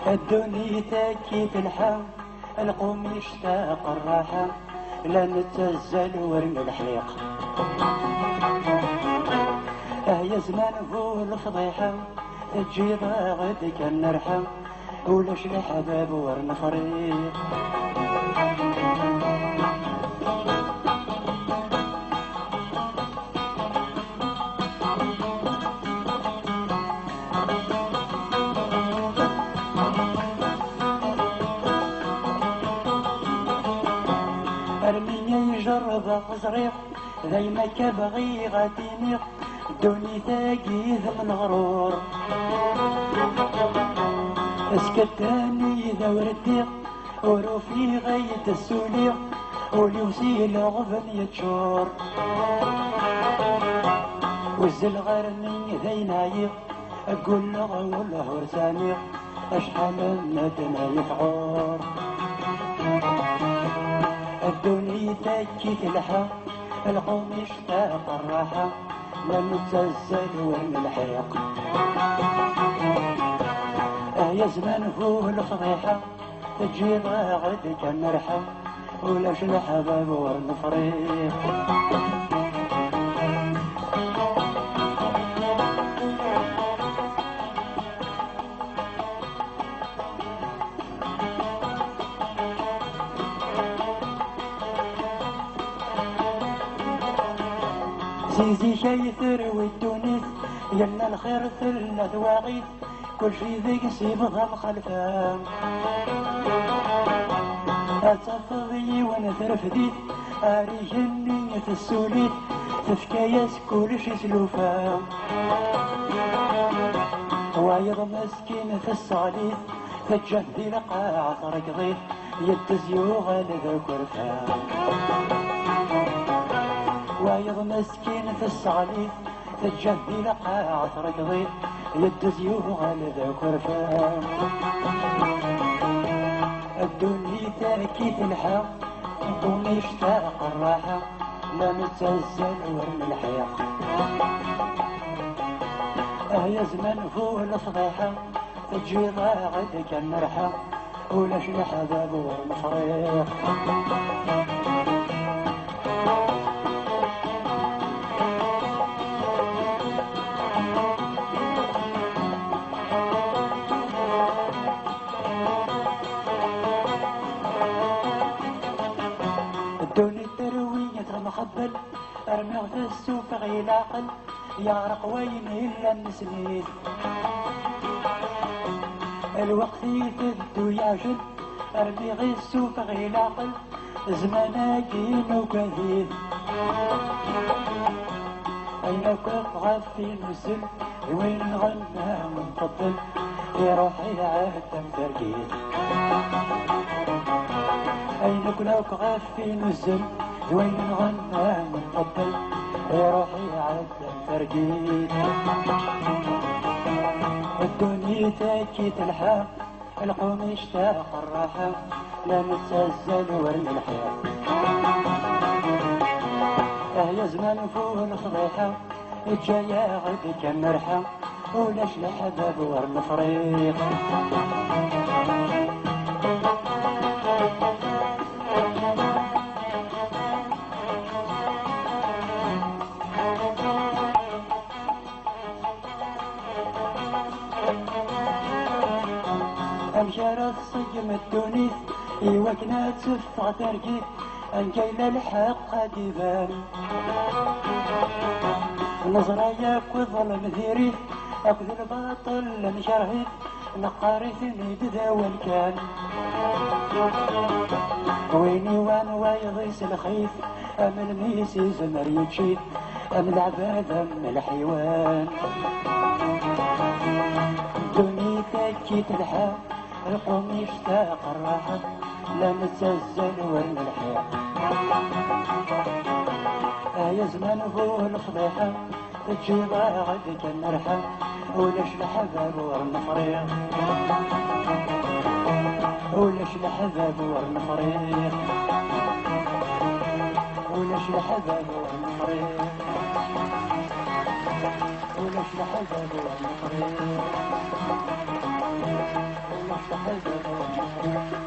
الدنيا تاكي تلحى القوم يشتاق الراحة لا نتزل ورن الحليق. يا زمان هو الفضيحة تجيب غد كان نرحى ولاش الحباب ورن فريق. ارميني يجرب خزريق دايما كبغي غاتينيق دوني تاقيد من غرور اسكتاني ذا ورديق وروفي غاية السوليق وليوسيل غبن يتشور والزلغرني ذي نايق اقول له وله ورسانيق اشحال الندنا يفعور. الدنيا تاكي تلحى القوم يشتاق الراحة لا نتزل ورن الحيق. يا زمان هو الفضيحة تجيب غد كان نرحى ولاش الحباب ورن فريق. زيزي شي ثروي التونس يلا الخير ثلنا ثواغيث كل شي ذيك سيبغى مخلفان أتصفضي وانا ترفديت أريج النية السوليت تفكاياس كل شي سلوفان وايض مسكين في الصاليت تجهدي لقاع تركضيت يد زيوغ لذاك ورفان. وايض مسكين في الصاليت تجهدي لقاع تركضيت يد زيوغ لذاك ورفان. الدنيا تاكي تلحى القوم يشتاق الراحة لا نتزل ورن الحيق. يا زمان فوق الفضيحة تجي غد كان نرحى ولاش الحباب ورن فريق. الدنيا التروية المخبل ارمي في السوق غير عقل يعرق وين الا النسنيد. الوقت يتدو يعجل ارمي غير السوق غير عقل زمان كين وكثير. اين كنت غافي نزل وين غنى منفضل يا روحي عهد ترقيد. أين كلاك غافي نزل وين غنى منفضل يا روحي عدى ترقيد. الدنيا تاكي تلحى القوم يشتاق الراحة لا نتزل ورن الحياة. يا زمان فوق الفضيحة الجاية غد كان نرحى ولاش الحباب ورن فريق. أمشار الصيم التونس إيوكنا تسفع ترقيد أنجينا الحق ديبان نظريك وظلم ذيري أخذ الباطل مشرهد نقارث ندذا كان ويني وان وايضيس الخيف أم الميسي زمر يتشيد أم العباد أم الحيوان. دنيا تاكي تلحى القوم يشتاق الراحة لا نتزل ورن الحياة. يا زمان هو الفضيحة تجيب غدك نرحم ولاش الحباب ورنفريق ولاش الحباب ورنفريق ولاش الحباب ورنفريق ولاش الحباب ورنفريق ولاش الحباب ورنفريق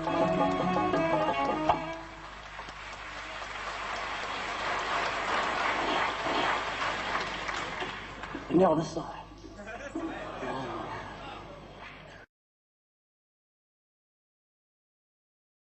ناخذ الصح